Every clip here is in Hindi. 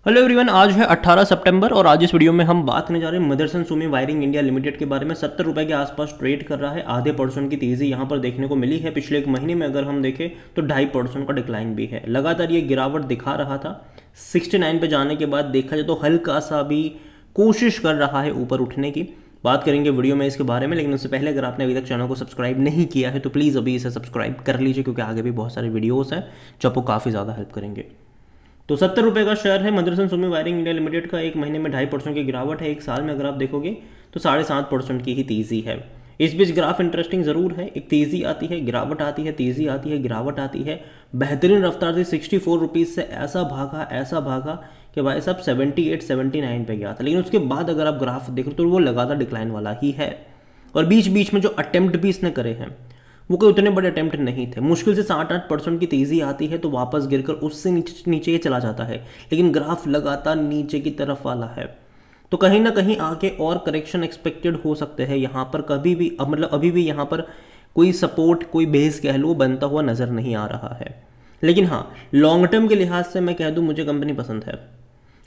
हेलो एवरीवन, आज है 18 सितंबर और आज इस वीडियो में हम बात करने जा रहे हैं Motherson Sumi Wiring India Limited के बारे में। 70 रुपये के आसपास ट्रेड कर रहा है। आधे % की तेज़ी यहाँ पर देखने को मिली है। पिछले एक महीने में अगर हम देखें तो 2.5% का डिक्लाइन भी है। लगातार ये गिरावट दिखा रहा था। 69 पे जाने के बाद देखा जाए तो हल्का सा भी कोशिश कर रहा है ऊपर उठने की। बात करेंगे वीडियो में इसके बारे में, लेकिन उससे पहले अगर आपने अभी तक चैनल को सब्सक्राइब नहीं किया है तो प्लीज़ अभी इसे सब्सक्राइब कर लीजिए, क्योंकि आगे भी बहुत सारे वीडियोज़ हैं जो आपको काफ़ी ज़्यादा हेल्प करेंगे। तो 70 रुपये का शेयर है Motherson Sumi Wiring India Limited का। एक महीने में 2.5% की गिरावट है। एक साल में अगर आप देखोगे तो 7.5% की ही तेज़ी है। इस बीच ग्राफ इंटरेस्टिंग ज़रूर है। एक तेज़ी आती है, गिरावट आती है, तेज़ी आती है, गिरावट आती है। बेहतरीन रफ्तार से 64 रुपीज़ से ऐसा भागा कि भाई साहब 78 79 पे गया था। लेकिन उसके बाद अगर आप ग्राफ देख रहे हो तो वो लगातार डिक्लाइन वाला ही है। और बीच बीच में जो अटेम्प्ट भी इसने करे हैं वो कोई उतने बड़े अटेम्प्ट नहीं थे। मुश्किल से 7-8% की तेज़ी आती है तो वापस गिरकर उससे नीचे ही चला जाता है, लेकिन ग्राफ लगातार नीचे की तरफ वाला है। तो कहीं ना कहीं आगे और करेक्शन एक्सपेक्टेड हो सकते हैं यहाँ पर। कभी भी मतलब अभी भी यहाँ पर कोई सपोर्ट, कोई बेस कह लो, बनता हुआ नज़र नहीं आ रहा है। लेकिन हाँ, लॉन्ग टर्म के लिहाज से मैं कह दूँ मुझे कंपनी पसंद है,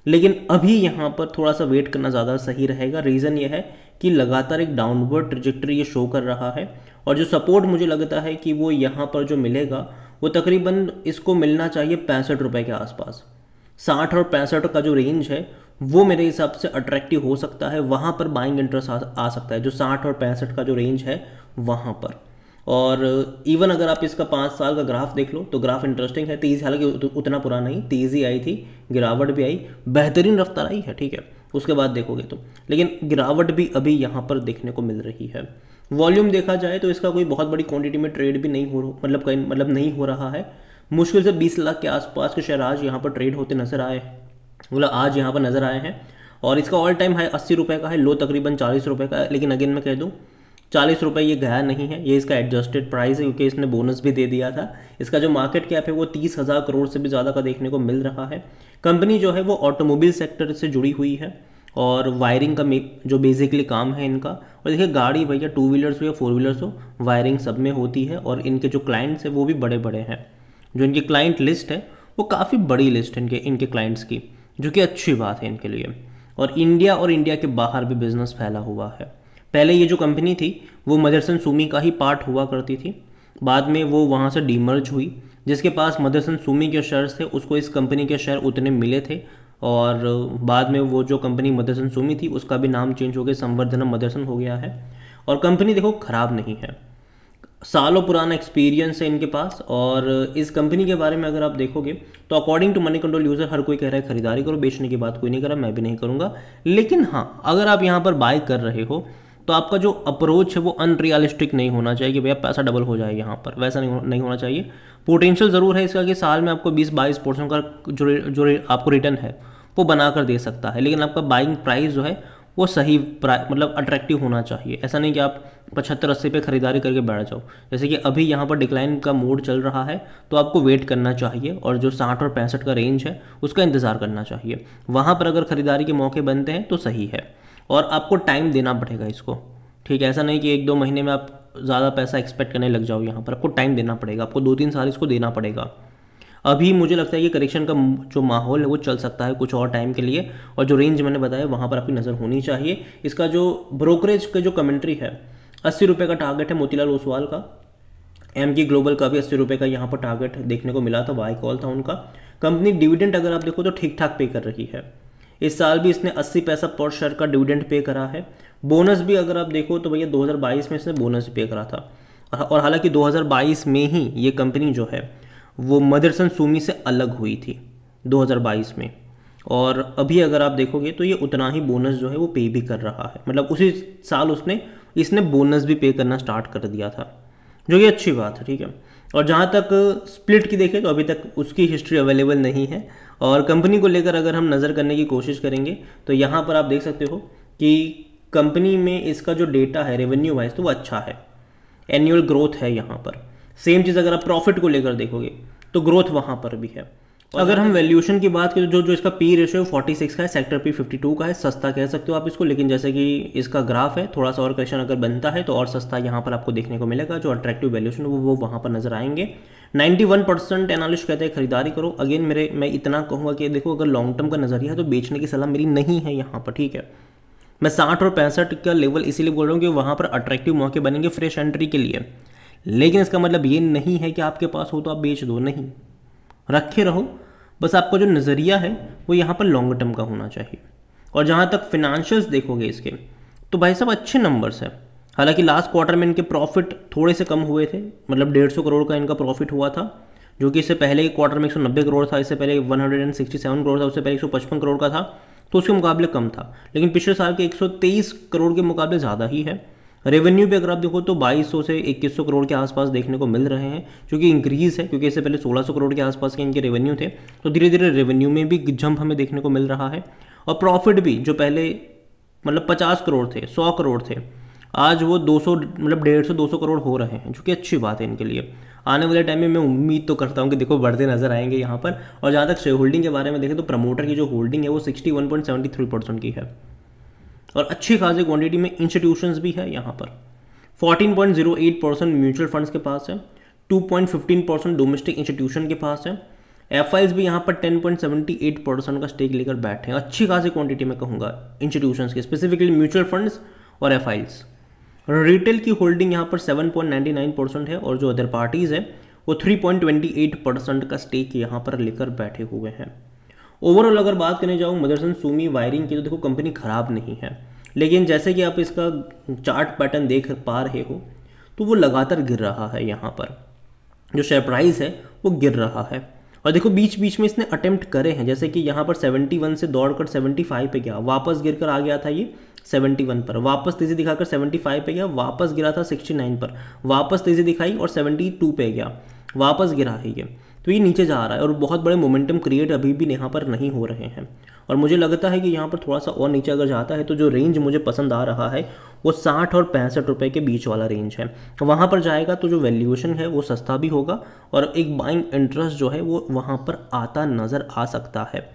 लेकिन अभी यहाँ पर थोड़ा सा वेट करना ज़्यादा सही रहेगा। रीज़न ये है कि लगातार एक डाउनवर्ड ट्रजेक्टरी ये शो कर रहा है, और जो सपोर्ट मुझे लगता है कि वो यहाँ पर जो मिलेगा वो तकरीबन इसको मिलना चाहिए 65 रुपये के आसपास। 60 और 65 का जो रेंज है वो मेरे हिसाब से अट्रैक्टिव हो सकता है। वहाँ पर बाइंग इंटरेस्ट आ सकता है, जो 60 और 65 का जो रेंज है वहाँ पर। और इवन अगर आप इसका 5 साल का ग्राफ देख लो तो ग्राफ इंटरेस्टिंग है। तेज़ी हालांकि उतना पुराना नहीं, तेज़ी आई थी, गिरावट भी आई, बेहतरीन रफ्तार आई है, ठीक है, उसके बाद देखोगे तो। लेकिन गिरावट भी अभी यहाँ पर देखने को मिल रही है। वॉल्यूम देखा जाए तो इसका कोई बहुत बड़ी क्वांटिटी में ट्रेड भी नहीं हो, मतलब नहीं हो रहा है। मुश्किल से 20 लाख के आसपास के शेयर आज यहाँ पर ट्रेड होते नजर आए, मतलब आज यहाँ पर नजर आए हैं। और इसका ऑल टाइम हाई 80 रुपये का है, लो तकरीबन 40 रुपये का है। लेकिन अगेन मैं कह दूँ 40 रुपये ये गया नहीं है, ये इसका एडजस्टेड प्राइस है, क्योंकि इसने बोनस भी दे दिया था। इसका जो मार्केट कैप है वो 30,000 करोड़ से भी ज़्यादा का देखने को मिल रहा है। कंपनी जो है वो ऑटोमोबाइल सेक्टर से जुड़ी हुई है और वायरिंग का जो बेसिकली काम है इनका। और देखिए, गाड़ी भैया 2 व्हीलर्स हो या 4 व्हीलर्स हो, वायरिंग सब में होती है। और इनके जो क्लाइंट्स हैं वो भी बड़े बड़े हैं। जो इनकी क्लाइंट लिस्ट है वो काफ़ी बड़ी लिस्ट है इनके क्लाइंट्स की, जो कि अच्छी बात है इनके लिए। और इंडिया के बाहर भी बिजनेस फैला हुआ है। पहले ये जो कंपनी थी वो मदरसन सुमी का ही पार्ट हुआ करती थी, बाद में वो वहाँ से डीमर्ज हुई। जिसके पास मदरसन सुमी के शेयर्स थे उसको इस कंपनी के शेयर उतने मिले थे, और बाद में वो जो कंपनी मदरसन सुमी थी उसका भी नाम चेंज हो गया, संवर्धनम मदरसन हो गया है। और कंपनी देखो ख़राब नहीं है, सालों पुराना एक्सपीरियंस है इनके पास। और इस कंपनी के बारे में अगर आप देखोगे तो according to Moneycontrol user हर कोई कह रहा है खरीदारी करो, बेचने की बात कोई नहीं कर रहा, मैं भी नहीं करूँगा। लेकिन हाँ, अगर आप यहाँ पर बाय कर रहे हो तो आपका जो अप्रोच है वो अनरियलिस्टिक नहीं होना चाहिए कि भैया पैसा डबल हो जाए यहाँ पर, वैसा नहीं होना चाहिए। पोटेंशियल ज़रूर है इसका कि साल में आपको 20-22% का जो आपको रिटर्न है वो बनाकर दे सकता है, लेकिन आपका बाइंग प्राइस जो है वो सही मतलब अट्रैक्टिव होना चाहिए। ऐसा नहीं कि आप 75-80 पे खरीदारी करके बैठ जाओ। जैसे कि अभी यहाँ पर डिक्लाइन का मोड चल रहा है तो आपको वेट करना चाहिए, और जो 60 और 65 का रेंज है उसका इंतज़ार करना चाहिए। वहाँ पर अगर खरीदारी के मौके बनते हैं तो सही है, और आपको टाइम देना पड़ेगा इसको, ठीक है। ऐसा नहीं कि 1-2 महीने में आप ज़्यादा पैसा एक्सपेक्ट करने लग जाओ। यहाँ पर आपको टाइम देना पड़ेगा, आपको 2-3 साल इसको देना पड़ेगा। अभी मुझे लगता है कि करेक्शन का जो माहौल है वो चल सकता है कुछ और टाइम के लिए, और जो रेंज मैंने बताया वहाँ पर आपकी नज़र होनी चाहिए। इसका जो ब्रोकरेज का जो कमेंट्री है, 80 रुपये का टारगेट है मोतीलाल ओसवाल का। एमकी ग्लोबल का भी 80 रुपये का यहाँ पर टारगेट देखने को मिला था, बाय कॉल था उनका। कंपनी डिविडेंड अगर आप देखो तो ठीक ठाक पे कर रही है। इस साल भी इसने 80 पैसा पर शेयर का डिविडेंड पे करा है। बोनस भी अगर आप देखो तो भैया 2022 में इसने बोनस पे करा था। और हालांकि 2022 में ही ये कंपनी जो है वो मदरसन सुमी से अलग हुई थी 2022 में। और अभी अगर आप देखोगे तो ये उतना ही बोनस जो है वो पे भी कर रहा है, मतलब उसी साल इसने बोनस भी पे करना स्टार्ट कर दिया था, जो कि अच्छी बात है, ठीक है। और जहाँ तक स्प्लिट की देखें तो अभी तक उसकी हिस्ट्री अवेलेबल नहीं है। और कंपनी को लेकर अगर हम नज़र करने की कोशिश करेंगे तो यहाँ पर आप देख सकते हो कि कंपनी में इसका जो डेटा है रेवेन्यू वाइज तो वो अच्छा है, एनुअल ग्रोथ है यहाँ पर। सेम चीज़ अगर आप प्रॉफिट को लेकर देखोगे तो ग्रोथ वहाँ पर भी है। अगर हम वैल्यूएशन की बात करें तो जो इसका पी रेशियो 46 का है, सेक्टर पी 52 का है, सस्ता कह सकते हो आप इसको। लेकिन जैसे कि इसका ग्राफ है, थोड़ा सा और करेक्शन अगर बनता है तो और सस्ता यहाँ पर आपको देखने को मिलेगा। जो अट्रैक्टिव वैल्यूएशन वो वहाँ पर नजर आएंगे। 91% एनालिस्ट कहते हैं खरीदारी करो। अगेन मैं इतना कहूँगा कि देखो, अगर लॉन्ग टर्म का नज़रिया है तो बेचने की सलाह मेरी नहीं है यहाँ पर, ठीक है। मैं 60 और 65 का लेवल इसीलिए बोल रहा हूँ कि वहाँ पर अट्रैक्टिव मौके बनेंगे फ्रेश एंट्री के लिए, लेकिन इसका मतलब ये नहीं है कि आपके पास हो तो आप बेच दो, नहीं, रखे रहो। बस आपका जो नज़रिया है वो यहाँ पर लॉन्ग टर्म का होना चाहिए। और जहाँ तक फिनेंशियल्स देखोगे इसके, तो भाई साहब अच्छे नंबर्स है। हालांकि लास्ट क्वार्टर में इनके प्रॉफिट थोड़े से कम हुए थे, मतलब 150 करोड़ का इनका प्रॉफिट हुआ था, जो कि इससे पहले के क्वार्टर में 190 करोड़ था, इससे पहले 167 करोड़ था, उससे पहले 155 करोड़ का था, तो उसके मुकाबले कम था। लेकिन पिछले साल के 123 करोड़ के मुकाबले ज़्यादा ही है। रेवेन्यू पे अगर आप देखो तो 2200 से 2100 करोड़ के आसपास देखने को मिल रहे हैं, जो कि इंक्रीज़ है, क्योंकि इससे पहले 1600 करोड़ के आसपास के इनके रेवेन्यू थे। तो धीरे धीरे रेवेन्यू में भी जंप हमें देखने को मिल रहा है। और प्रॉफिट भी, जो पहले मतलब 50 करोड़ थे, 100 करोड़ थे, आज वो 200 मतलब 150-200 करोड़ हो रहे हैं, जो कि अच्छी बात है इनके लिए। आने वाले टाइम में मैं उम्मीद तो करता हूँ कि देखो बढ़ते नजर आएंगे यहाँ पर। और जहाँ तक शेयर होल्डिंग के बारे में देखें तो प्रमोटर की जो होल्डिंग है वो 61.73% की है, और अच्छी खासी क्वांटिटी में इंस्टीट्यूशंस भी है यहाँ पर। 14.08% म्यूचुअल फंड्स के पास है, 2.15% डोमेस्टिक इंस्टीट्यूशन के पास है, एफआईज भी यहाँ पर 10.78% का स्टेक लेकर बैठे हैं। अच्छी खासी क्वांटिटी में कहूँगा इंस्टीट्यूशंस के, स्पेसिफिकली म्यूचुअल फंड्स और एफआईज। रिटेल की होल्डिंग यहाँ पर 7.99% है, और जो अदर पार्टीज़ है वो 3.28% का स्टेक यहाँ पर लेकर बैठे हुए हैं। ओवरऑल अगर बात करने जाऊँ मदरसन सुमी वायरिंग की, तो देखो कंपनी ख़राब नहीं है, लेकिन जैसे कि आप इसका चार्ट पैटर्न देख पा रहे हो तो वो लगातार गिर रहा है। यहाँ पर जो शेयर प्राइस है वो गिर रहा है। और देखो बीच बीच में इसने अटेम्प्ट करे हैं, जैसे कि यहाँ पर 71 से दौड़कर 75 पे गया, वापस गिरकर आ गया था ये 71 पर, वापस तेज़ी दिखाकर 75 पे गया, वापस गिरा था 69 पर, वापस तेज़ी दिखाई और 72 पे गया, वापस गिरा है ये। तो ये नीचे जा रहा है और बहुत बड़े मोमेंटम क्रिएट अभी भी यहाँ पर नहीं हो रहे हैं। और मुझे लगता है कि यहाँ पर थोड़ा सा और नीचे अगर जाता है तो जो रेंज मुझे पसंद आ रहा है वो 60 और 65 रुपये के बीच वाला रेंज है। वहाँ पर जाएगा तो जो वैल्यूएशन है वो सस्ता भी होगा, और एक बाइंग इंटरेस्ट जो है वो वहाँ पर आता नज़र आ सकता है।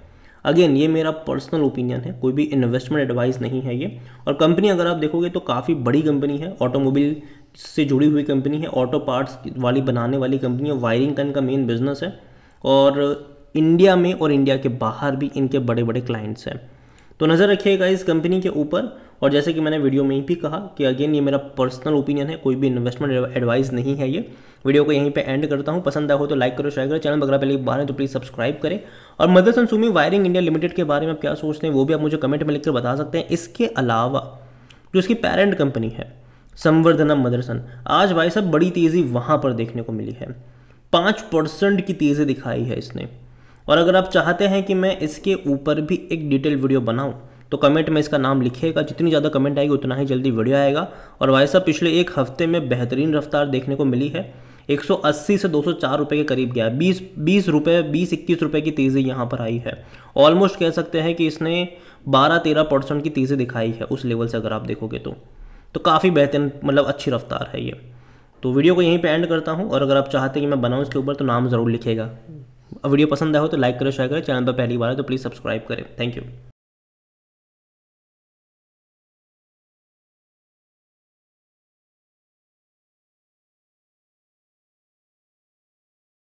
अगेन ये मेरा पर्सनल ओपिनियन है, कोई भी इन्वेस्टमेंट एडवाइस नहीं है ये। और कंपनी अगर आप देखोगे तो काफ़ी बड़ी कंपनी है, ऑटोमोबाइल से जुड़ी हुई कंपनी है, ऑटो पार्ट्स वाली बनाने वाली कंपनी है, वायरिंग का इनका मेन बिजनेस है, और इंडिया में और इंडिया के बाहर भी इनके बड़े बड़े क्लाइंट्स हैं। तो नज़र रखिएगा इस कंपनी के ऊपर। और जैसे कि मैंने वीडियो में ही भी कहा कि अगेन ये मेरा पर्सनल ओपिनियन है, कोई भी इन्वेस्टमेंट एडवाइस नहीं है ये। वीडियो को यहीं पे एंड करता हूँ। पसंद आया हो तो लाइक करो, शेयर करो, चैनल अगर पहले बार है तो प्लीज़ सब्सक्राइब करें। और Motherson Sumi Wiring India Limited के बारे में आप क्या सोचते हैं वो भी आप मुझे कमेंट में लिखकर बता सकते हैं। इसके अलावा जो इसकी पेरेंट कंपनी है संवर्धनम मदरसन, आज भाई साहब बड़ी तेज़ी वहाँ पर देखने को मिली है, 5% की तेज़ी दिखाई है इसने। और अगर आप चाहते हैं कि मैं इसके ऊपर भी एक डिटेल वीडियो बनाऊं तो कमेंट में इसका नाम लिखिएगा, जितनी ज़्यादा कमेंट आएगी उतना ही जल्दी वीडियो आएगा। और भाई साहब पिछले एक हफ्ते में बेहतरीन रफ्तार देखने को मिली है, 180 से 204 रुपये के करीब गया, 20-21 रुपये की तेज़ी यहाँ पर आई है। ऑलमोस्ट कह सकते हैं कि इसने 12-13% की तेज़ी दिखाई है उस लेवल से अगर आप देखोगे तो काफ़ी बेहतरीन मतलब अच्छी रफ्तार है ये। तो वीडियो को यहीं पे एंड करता हूँ, और अगर आप चाहते हैं कि मैं बनाऊँ इसके ऊपर तो नाम ज़रूर लिखिएगा। वीडियो पसंद आया हो तो लाइक करें, शेयर करें, चैनल पर पहली बार है तो प्लीज़ सब्सक्राइब करें। Thank you.